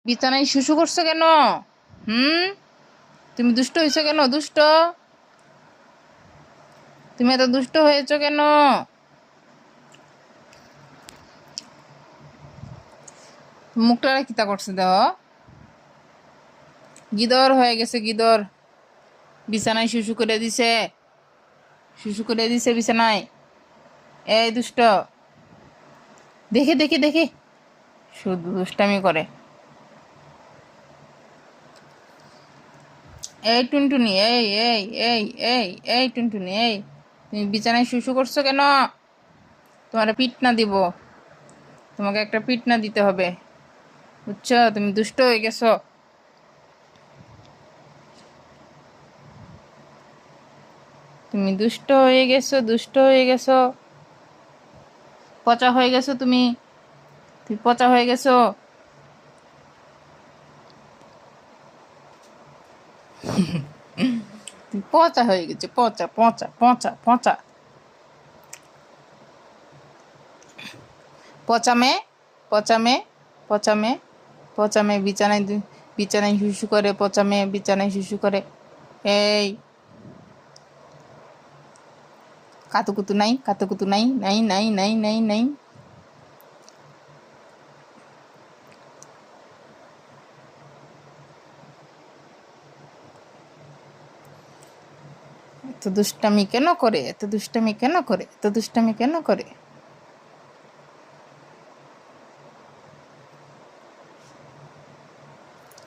বিছানায় শুশু করছো কেন? হুম, তুমি দুষ্ট হয়েছো কেন? দুষ্ট, তুমি এত দুষ্ট হয়েছো কেন? মুখটা কিতা করছে দেহ? গিদর হয়ে গেছে, গিদর। বিছানায় শুশু করে দিছে, শুশু করে দিছে বিছানায়। এই দুষ্ট, দেখে দেখে দেখে শুধু দুষ্টামি করে। এই টুনটুনি, এই এই এই এই এই টুনটুনি, এই তুমি বিছানায় শুশু করছো কেন? তোমার পিট না দিব, তোমাকে একটা পিট না দিতে হবে, বুঝছো? তুমি দুষ্ট হয়ে গেছো, তুমি দুষ্ট হয়ে গেছো, দুষ্ট হয়ে গেছো, পচা হয়ে গেছো তুমি, তুমি পচা হয়ে গেছো। তুমি পচা হয়ে গেছো, পচা পচা পচা পচা পচা মেয়ে, পচা মেয়ে, পচা মেয়ে, পচা মেয়ে বিছানায় বিছানায় শুশু করে, পচা মেয়ে বিছানায় শুশু করে। এই কাতুকুতু নাই, কাতুকুতু নাই, নাই নাই নাই নাই নাই। এত দুষ্টামি কেন করে? এত দুষ্টামি কেন করে? এত দুষ্টামি কেন করে?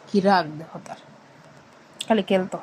কি রাগ দেহ তার, খালি খেলতো।